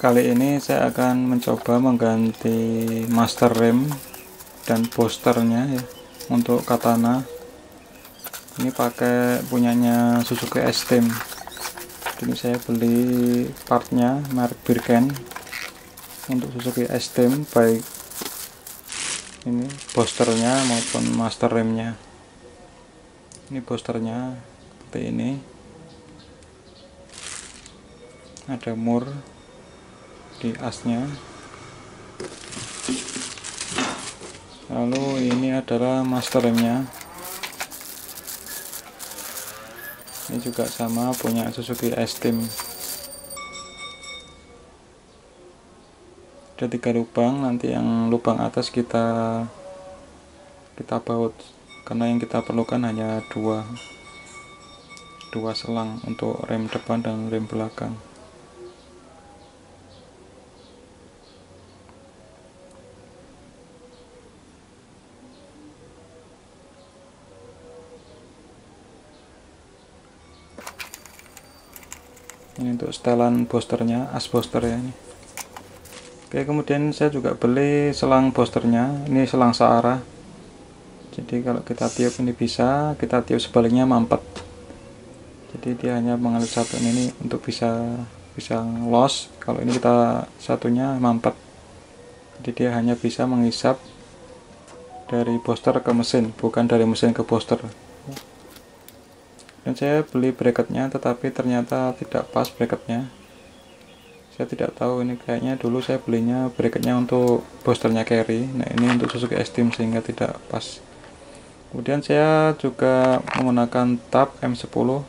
Kali ini saya akan mencoba mengganti master rem dan boosternya ya untuk Katana. Ini pakai punyanya Suzuki S-Team. Ini saya beli partnya merek Birken untuk Suzuki S-Team, baik ini boosternya maupun master remnya. Ini boosternya seperti ini, ada mur di asnya. Lalu ini adalah master remnya, ini juga sama punya Suzuki S-Team. Ada 3 lubang, nanti yang lubang atas kita baut, karena yang kita perlukan hanya dua selang untuk rem depan dan rem belakang. Ini untuk setelan boosternya, as booster ya ini. Oke, kemudian saya juga beli selang boosternya, ini selang searah. Jadi kalau kita tiup ini bisa, kita tiup sebaliknya mampet. Jadi dia hanya mengalir satu ini untuk bisa los. Kalau ini kita satunya mampet. Jadi dia hanya bisa menghisap dari booster ke mesin, bukan dari mesin ke booster. Dan saya beli bracketnya, tetapi ternyata tidak pas bracketnya. Saya tidak tahu, ini kayaknya dulu saya belinya bracketnya untuk boosternya carry. Nah ini untuk Suzuki S-Team sehingga tidak pas. Kemudian saya juga menggunakan tab M10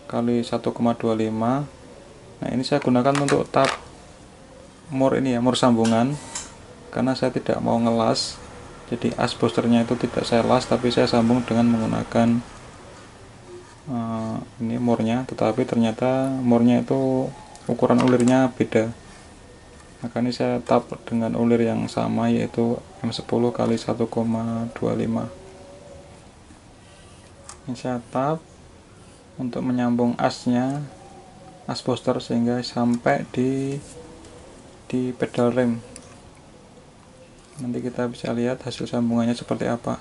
kali 1,25. Nah ini saya gunakan untuk tab mur ini ya, mur sambungan, karena saya tidak mau ngelas. Jadi as boosternya itu tidak saya las, tapi saya sambung dengan menggunakan ini murnya, tetapi ternyata murnya itu ukuran ulirnya beda. Maka ini saya tap dengan ulir yang sama, yaitu M10 kali 1,25. Ini saya tap untuk menyambung asnya, as booster, sehingga sampai di pedal rem. Nanti kita bisa lihat hasil sambungannya seperti apa.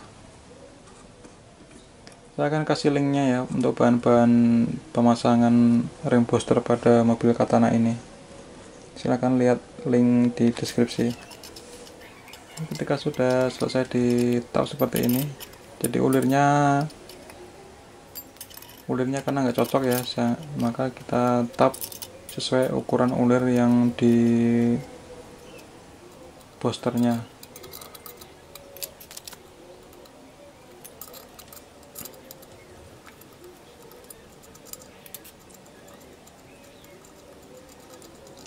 Saya akan kasih linknya ya untuk bahan-bahan pemasangan rem booster pada mobil Katana ini. Silahkan lihat link di deskripsi. Ketika sudah selesai di tap seperti ini, jadi ulirnya karena nggak cocok ya, maka kita tap sesuai ukuran ulir yang di boosternya.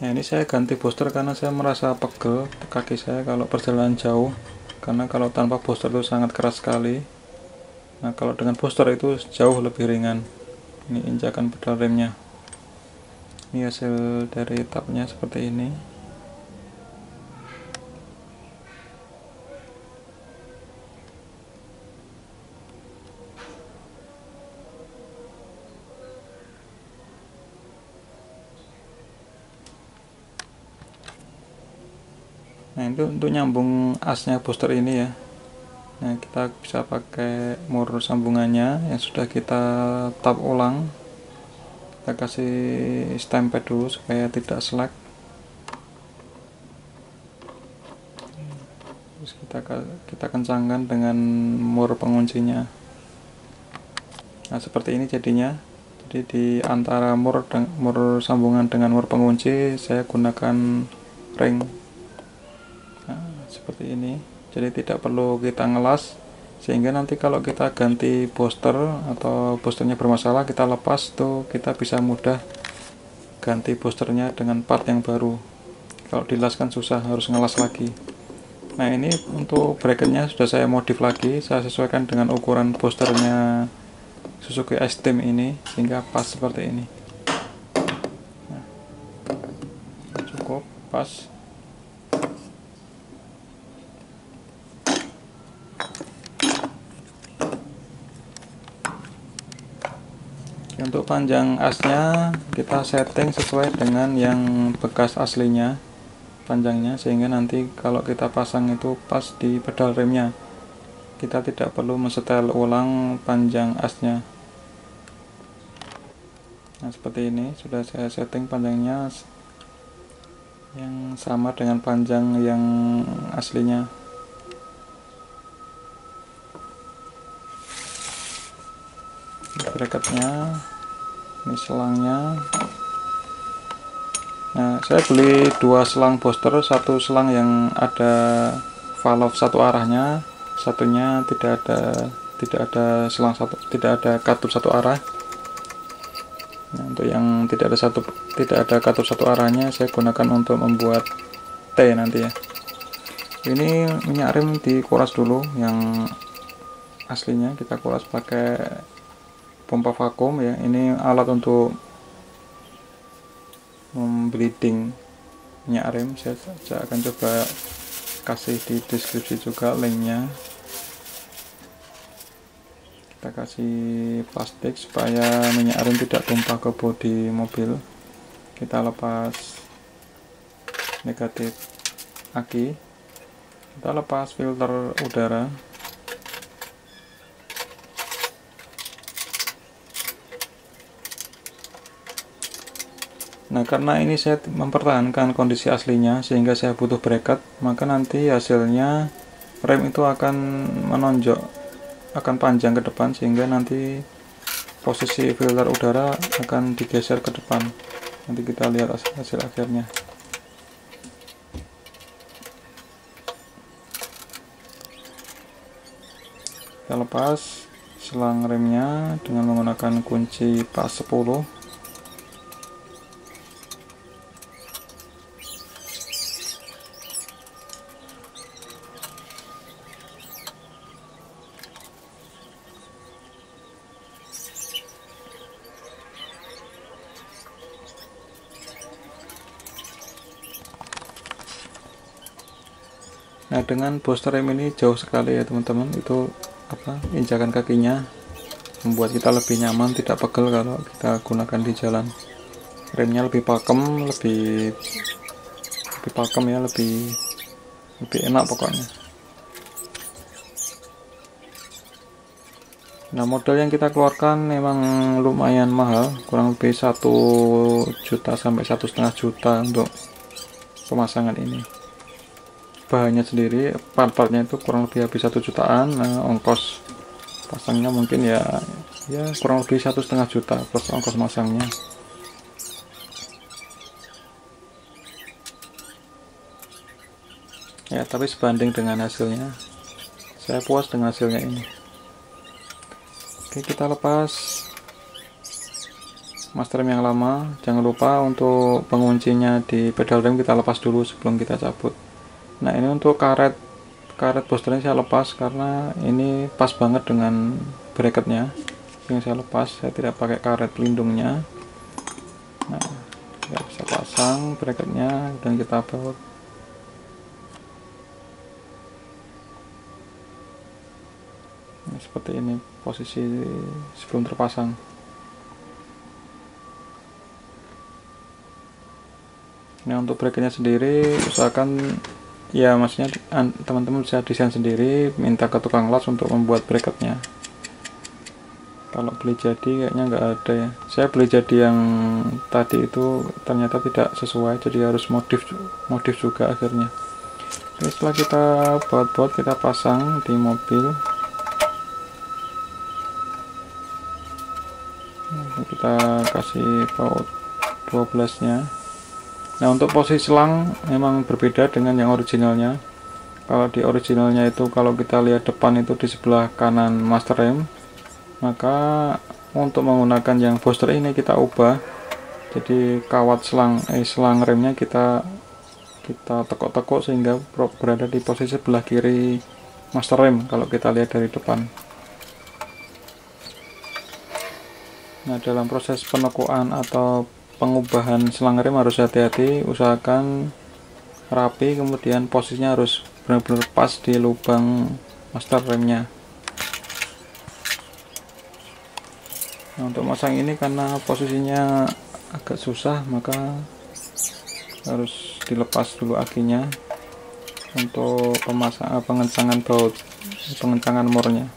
Nah ini saya ganti booster karena saya merasa pegel kaki saya kalau perjalanan jauh, karena kalau tanpa booster itu sangat keras sekali. Nah kalau dengan booster itu jauh lebih ringan. Ini injakan pedal remnya. Ini hasil dari tabnya seperti ini. Nah itu untuk nyambung asnya booster ini ya. Nah kita bisa pakai mur sambungannya yang sudah kita tap ulang. Kita kasih stempel dulu supaya tidak slack. Terus kita kencangkan dengan mur penguncinya. Nah seperti ini jadinya. Jadi di antara mur sambungan dengan mur pengunci saya gunakan ring. Nah, seperti ini. Jadi tidak perlu kita ngelas, sehingga nanti kalau kita ganti booster atau boosternya bermasalah, kita lepas tuh, kita bisa mudah ganti boosternya dengan part yang baru. Kalau dilas kan susah, harus ngelas lagi. Nah ini untuk bracketnya sudah saya modif lagi, saya sesuaikan dengan ukuran boosternya Suzuki S-Team ini sehingga pas seperti ini. Nah, cukup pas. Untuk panjang asnya kita setting sesuai dengan yang bekas aslinya panjangnya, sehingga nanti kalau kita pasang itu pas di pedal remnya, kita tidak perlu mensetel ulang panjang asnya. Nah seperti ini sudah saya setting panjangnya yang sama dengan panjang yang aslinya. Bracketnya, ini selangnya. Nah saya beli dua selang booster, satu selang yang ada valve satu arahnya, satunya tidak ada selang satu, tidak ada katup satu arah. Nah, untuk yang tidak ada katup satu arahnya saya gunakan untuk membuat T nanti ya. Ini minyak rem dikuras dulu, yang aslinya kita kuras pakai pompa vakum ya. Ini alat untuk membleeding minyak rem. Saya akan coba kasih di deskripsi juga linknya. Kita kasih plastik supaya minyak rem tidak tumpah ke bodi mobil. Kita lepas negatif aki, kita lepas filter udara. Nah karena ini saya mempertahankan kondisi aslinya sehingga saya butuh bracket, maka nanti hasilnya rem itu akan menonjok, akan panjang ke depan, sehingga nanti posisi filter udara akan digeser ke depan. Nanti kita lihat hasil akhirnya. Kita lepas selang remnya dengan menggunakan kunci pas 10. Nah dengan booster rem ini jauh sekali ya teman-teman, itu injakan kakinya membuat kita lebih nyaman, tidak pegel kalau kita gunakan di jalan. Remnya lebih pakem, lebih pakem ya, lebih enak pokoknya. Nah modal yang kita keluarkan memang lumayan mahal, kurang lebih 1 juta sampai 1,5 juta untuk pemasangan ini. Bahannya sendiri, part-partnya itu kurang lebih habis 1 jutaan. Nah, ongkos pasangnya mungkin ya kurang lebih 1,5 juta plus ongkos masangnya. Ya tapi sebanding dengan hasilnya, saya puas dengan hasilnya ini. Oke, kita lepas master rem yang lama. Jangan lupa untuk penguncinya di pedal rem kita lepas dulu sebelum kita cabut. Nah ini untuk karet boosternya saya lepas karena ini pas banget dengan bracketnya, yang saya lepas. Saya tidak pakai karet pelindungnya. Nah kita bisa pasang bracketnya dan kita baut. Nah, seperti ini posisi sebelum terpasang. Nah untuk bracketnya sendiri usahakan ya, maksudnya teman-teman bisa desain sendiri, minta ke tukang las untuk membuat bracketnya. Kalau beli jadi kayaknya nggak ada ya. Saya beli jadi yang tadi itu ternyata tidak sesuai, jadi harus modif juga akhirnya. Oke, setelah kita baut-baut, kita pasang di mobil. Kita kasih baut 12 nya. Nah untuk posisi selang memang berbeda dengan yang originalnya. Kalau di originalnya itu, kalau kita lihat depan itu di sebelah kanan master rem, maka untuk menggunakan yang booster ini kita ubah, jadi kawat selang remnya kita tekuk-tekuk sehingga berada di posisi sebelah kiri master rem kalau kita lihat dari depan. Nah dalam proses penekuan atau pengubahan selang rem harus hati-hati, usahakan rapi, kemudian posisinya harus benar-benar pas di lubang master remnya. Nah, untuk masang ini karena posisinya agak susah, maka harus dilepas dulu akinya untuk pengencangan baut, pengencangan murnya.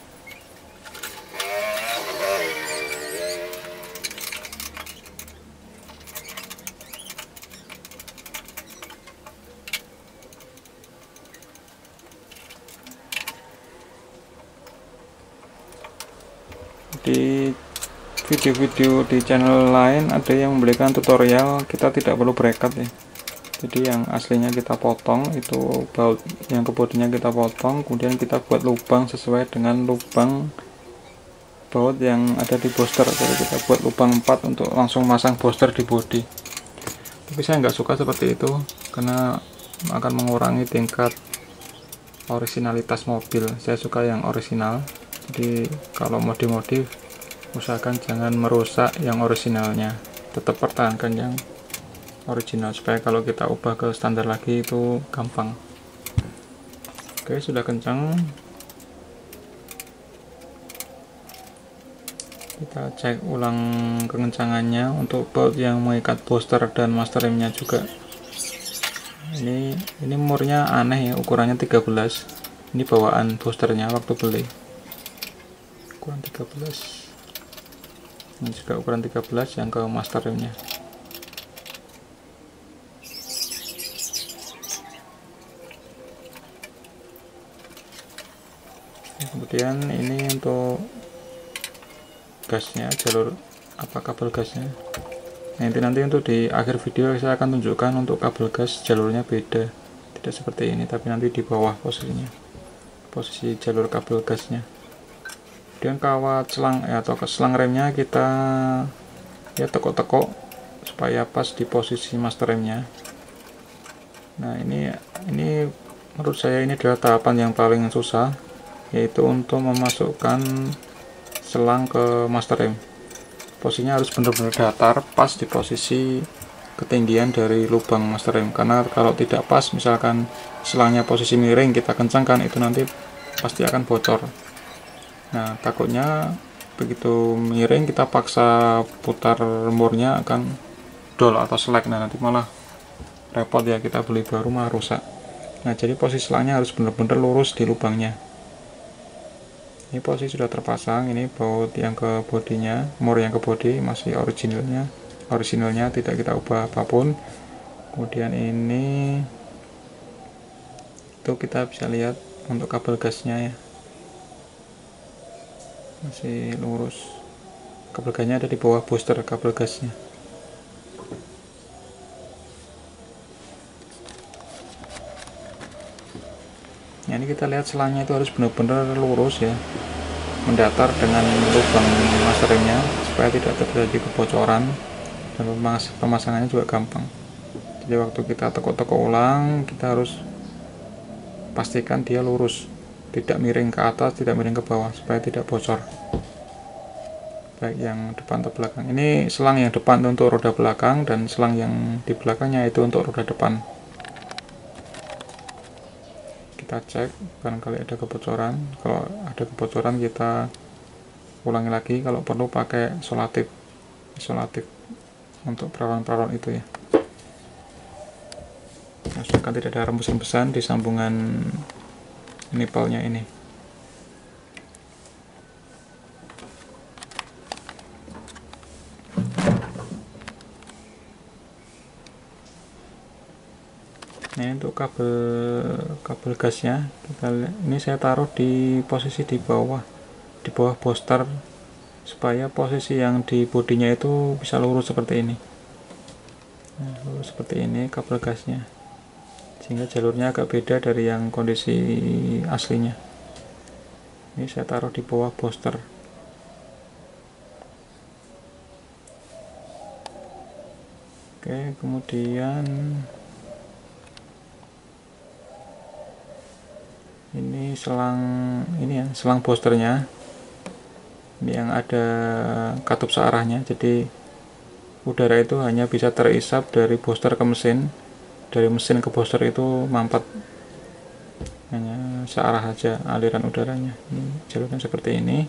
Di video-video di channel lain ada yang memberikan tutorial kita tidak perlu bracket ya, jadi yang aslinya kita potong, itu baut yang kebodinya kita potong, kemudian kita buat lubang sesuai dengan lubang baut yang ada di booster. Jadi kita buat lubang 4 untuk langsung masang booster di bodi. Tapi saya nggak suka seperti itu karena akan mengurangi tingkat originalitas mobil. Saya suka yang original, jadi kalau modif-modif usahakan jangan merusak yang originalnya, tetap pertahankan yang original supaya kalau kita ubah ke standar lagi itu gampang. Oke, sudah kencang, kita cek ulang kekencangannya untuk baut yang mengikat booster dan master remnya juga. Ini murnya aneh ya, ukurannya 13. Ini bawaan boosternya waktu beli, ukuran 13. Ini juga ukuran 13 yang ke master remnya. Kemudian ini untuk gasnya, jalur kabel gasnya. Nanti untuk di akhir video saya akan tunjukkan untuk kabel gas jalurnya beda, tidak seperti ini tapi nanti di bawah posisinya, posisi jalur kabel gasnya. Kemudian kawat selang atau selang remnya kita ya tekuk-tekuk supaya pas di posisi master remnya. Nah ini menurut saya ini adalah tahapan yang paling susah, yaitu untuk memasukkan selang ke master rem. Posisinya harus benar-benar datar pas di posisi ketinggian dari lubang master rem, karena kalau tidak pas, misalkan selangnya posisi miring kita kencangkan, itu nanti pasti akan bocor. Nah takutnya begitu miring kita paksa putar murnya akan dol atau selek, nah nanti malah repot ya, kita beli baru malah rusak. Nah jadi posisi selangnya harus benar-benar lurus di lubangnya. Ini posisi sudah terpasang, ini baut yang ke bodinya, mur yang ke bodi masih originalnya tidak kita ubah apapun. Kemudian ini itu kita bisa lihat untuk kabel gasnya ya, masih lurus. Kabel gasnya ada di bawah booster kabel gasnya. Nah, ini kita lihat selangnya itu harus benar-benar lurus ya, mendatar dengan lubang master remnya supaya tidak terjadi kebocoran, dan pemasangannya juga gampang. Jadi waktu kita tekuk-tekuk ulang, kita harus pastikan dia lurus, tidak miring ke atas, tidak miring ke bawah, supaya tidak bocor, baik yang depan atau belakang. Ini selang yang depan untuk roda belakang, dan selang yang di belakangnya itu untuk roda depan. Kita cek barangkali ada kebocoran. Kalau ada kebocoran kita ulangi lagi, kalau perlu pakai isolatif untuk perawan-perawan itu ya. Pastikan tidak ada rembusan di sambungan nipelnya ini. Nah untuk kabel gasnya kita lihat, ini saya taruh di posisi di bawah booster supaya posisi yang di bodinya itu bisa lurus seperti ini. Nah, lurus seperti ini kabel gasnya, sehingga jalurnya agak beda dari yang kondisi aslinya. Ini saya taruh di bawah booster. Oke, kemudian ini selang boosternya, ini yang ada katup searahnya, jadi udara itu hanya bisa terisap dari booster ke mesin, dari mesin ke booster itu mampet hanya searah aja aliran udaranya. Ini jalurnya seperti ini,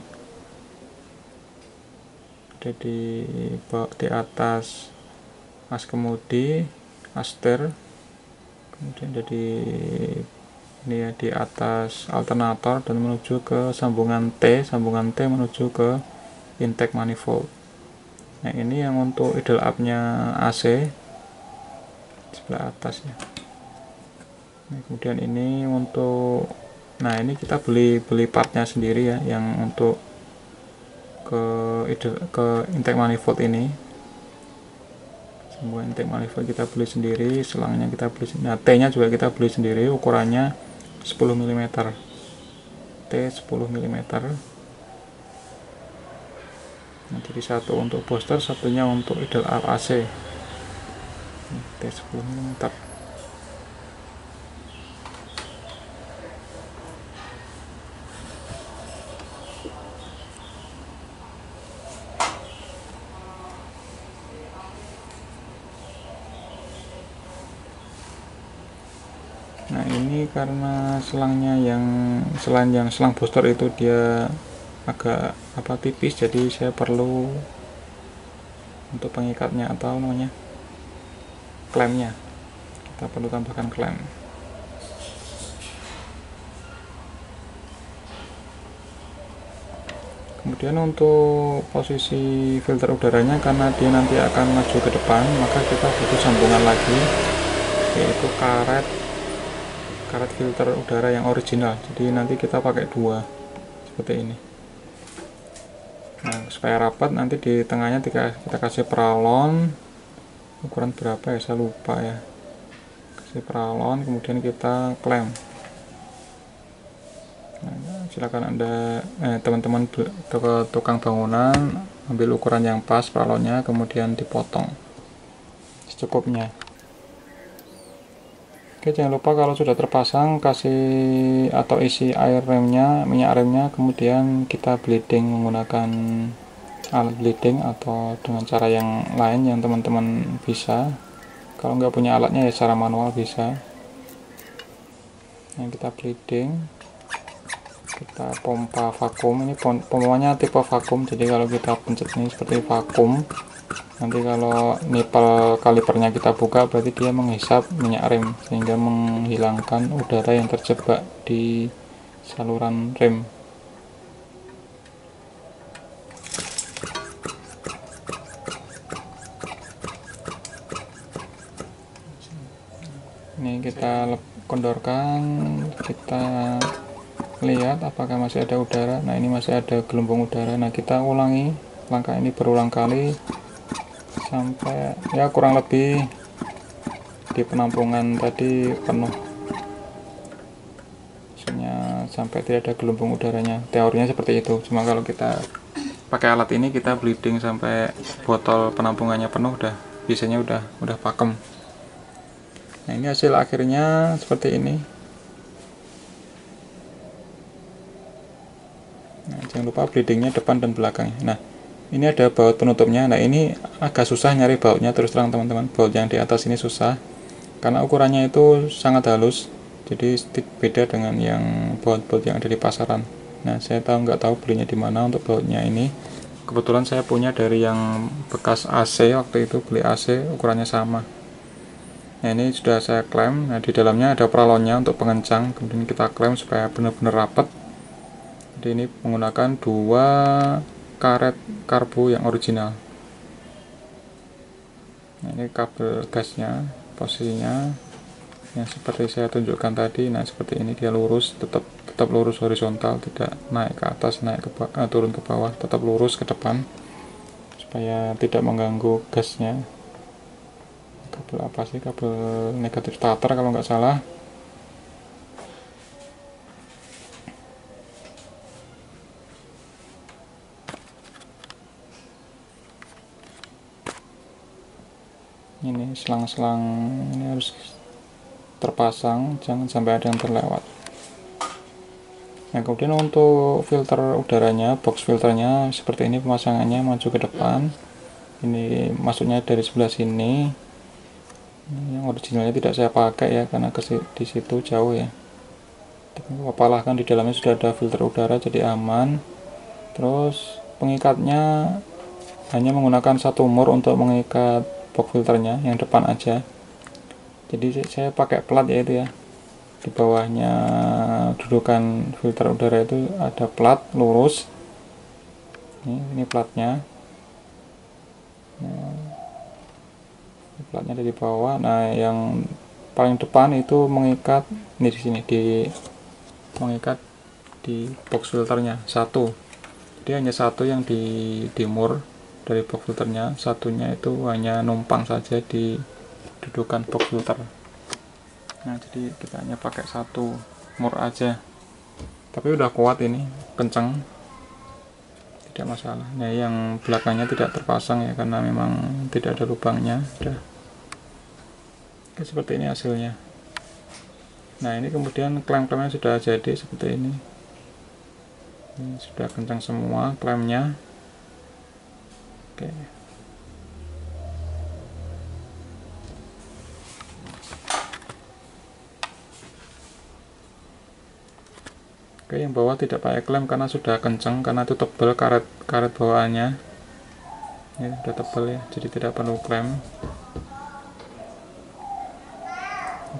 ada di atas as kemudi, as setir, kemudian ada ini ya, di atas alternator dan menuju ke sambungan T menuju ke intake manifold. Nah, ini yang untuk idle up-nya AC sebelah atas ya. Nah, kemudian ini untuk, nah ini kita beli partnya sendiri ya, yang untuk ke intake manifold ini. Semua intake manifold kita beli sendiri, selangnya kita beli sendiri. Nah, T-nya juga kita beli sendiri, ukurannya 10 mm. T 10 mm. Nah, jadi satu untuk booster, satunya untuk idle up AC. T 10 mm. Nah, ini karena selangnya selang booster itu dia agak tipis, jadi saya perlu untuk pengikatnya atau namanya klemnya, kita perlu tambahkan klem. Kemudian untuk posisi filter udaranya, karena dia nanti akan maju ke depan, maka kita butuh sambungan lagi, yaitu karet filter udara yang original. Jadi nanti kita pakai dua seperti ini. Nah, supaya rapat, nanti di tengahnya kita kasih peralon ukuran berapa ya, saya lupa ya, kasih peralon, kemudian kita klem. Nah, silakan Anda teman-teman tukang bangunan ambil ukuran yang pas peralonnya, kemudian dipotong secukupnya. Oke, jangan lupa kalau sudah terpasang kasih atau isi minyak remnya, kemudian kita bleeding menggunakan alat bleeding atau dengan cara yang lain yang teman-teman bisa. Kalau nggak punya alatnya ya secara manual bisa. Yang kita bleeding, kita pompa vakum. Ini pompanya tipe vakum, jadi kalau kita pencet ini seperti vakum. Nanti kalau nipel kalipernya kita buka, berarti dia menghisap minyak rem sehingga menghilangkan udara yang terjebak di saluran rem. Ini kita kendorkan, kita lihat apakah masih ada udara. Nah, ini masih ada gelembung udara. Nah, kita ulangi langkah ini berulang kali sampai ya kurang lebih di penampungan tadi penuh, maksudnya sampai tidak ada gelembung udaranya. Teorinya seperti itu, cuma kalau kita pakai alat ini kita bleeding sampai botol penampungannya penuh, biasanya udah pakem. Nah, ini hasil akhirnya seperti ini. Nah, jangan lupa bleedingnya depan dan belakang. Nah, ini ada baut penutupnya. Nah, ini agak susah nyari bautnya, terus terang teman-teman. Baut yang di atas ini susah karena ukurannya itu sangat halus, jadi beda dengan yang baut-baut yang ada di pasaran. Nah, saya nggak tahu belinya di mana untuk bautnya ini. Kebetulan saya punya dari yang bekas AC, waktu itu beli AC ukurannya sama. Nah, ini sudah saya klem. Nah, di dalamnya ada peralonnya untuk pengencang, kemudian kita klem supaya benar-benar rapat. Jadi ini menggunakan dua karet karbu yang original. Nah, ini kabel gasnya, posisinya yang seperti saya tunjukkan tadi. Nah, seperti ini dia lurus, tetap lurus horizontal, tidak naik ke atas, turun ke bawah, tetap lurus ke depan supaya tidak mengganggu gasnya. Kabel apa sih? Kabel negatif starter kalau nggak salah. Ini selang-selang ini harus terpasang, jangan sampai ada yang terlewat. Nah, kemudian untuk filter udaranya, box filternya seperti ini pemasangannya, maju ke depan. Ini masuknya dari sebelah sini. Yang originalnya tidak saya pakai ya, karena di situ jauh ya. Apalah, kan di dalamnya sudah ada filter udara, jadi aman. Terus pengikatnya hanya menggunakan satu mur untuk mengikat box filternya yang depan aja. Jadi saya pakai plat ya, itu ya, di bawahnya dudukan filter udara itu ada plat lurus. Ini platnya. Nah, platnya ada di bawah. Nah, yang paling depan itu mengikat ini di sini, mengikat di box filternya satu. Jadi hanya satu yang di mur dari box filternya, satunya itu hanya numpang saja di dudukan box filter. Nah, jadi kita hanya pakai satu mur aja, tapi udah kuat ini, kencang, tidak masalah. Nah, yang belakangnya tidak terpasang ya, karena memang tidak ada lubangnya. Udah. Oke, seperti ini hasilnya. Nah, ini kemudian klem-klemnya sudah jadi seperti ini. Ini sudah kencang semua klemnya. Oke. Oke, yang bawah tidak pakai klem karena sudah kencang, karena itu tebal karet bawaannya. Ini sudah tebal ya, jadi tidak perlu klem.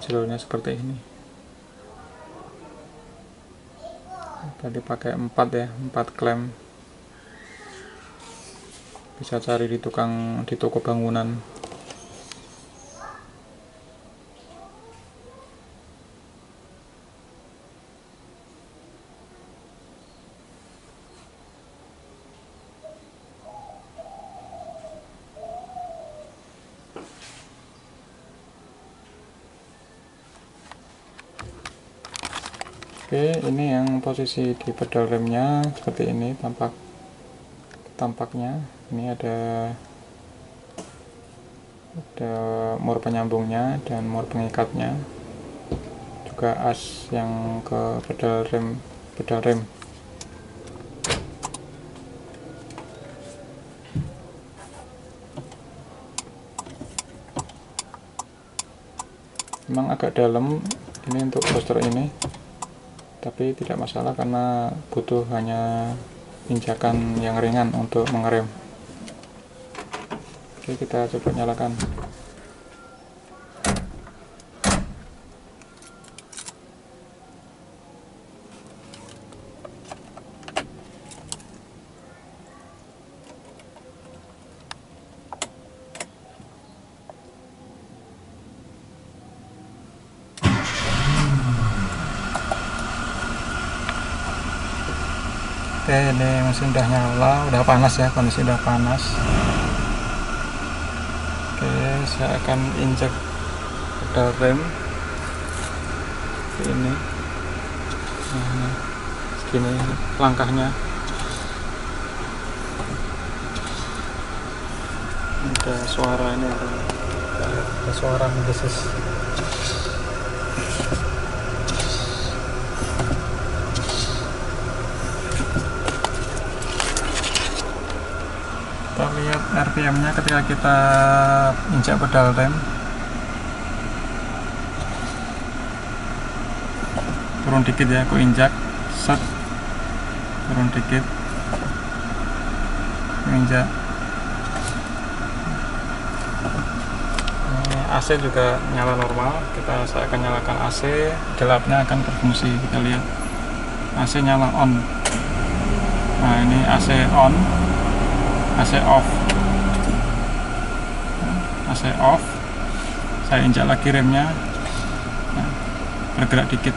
Jalurnya seperti ini. Tadi pakai 4 ya, 4 klem. Bisa cari di toko bangunan. Oke, ini yang posisi di pedal remnya seperti ini tampaknya. Ini ada mur penyambungnya dan mur pengikatnya, juga as yang ke pedal rem. Memang agak dalam ini untuk booster ini, tapi tidak masalah karena butuh hanya injakan yang ringan untuk mengerem. Oke, kita coba nyalakan. Oke, ini mesin udah nyala, udah panas ya, kondisi udah panas. Oke, saya akan injek pedal rem ini. Nah, segini langkahnya. Ada suara ini, ada suara ngedesis. Kita lihat RPM-nya ketika kita injak pedal rem. Turun dikit ya, aku injak, set, turun dikit, injak. Ini AC juga nyala normal. Saya akan nyalakan AC, gelapnya akan berfungsi. Kita lihat AC nyala on. Nah, ini AC on, AC off. AC off. Saya injak lagi remnya. Nah, bergerak dikit.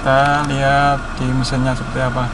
Kita lihat di mesinnya seperti apa.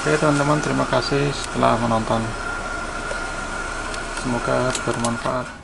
Oke teman-teman, terima kasih setelah menonton. Semoga bermanfaat.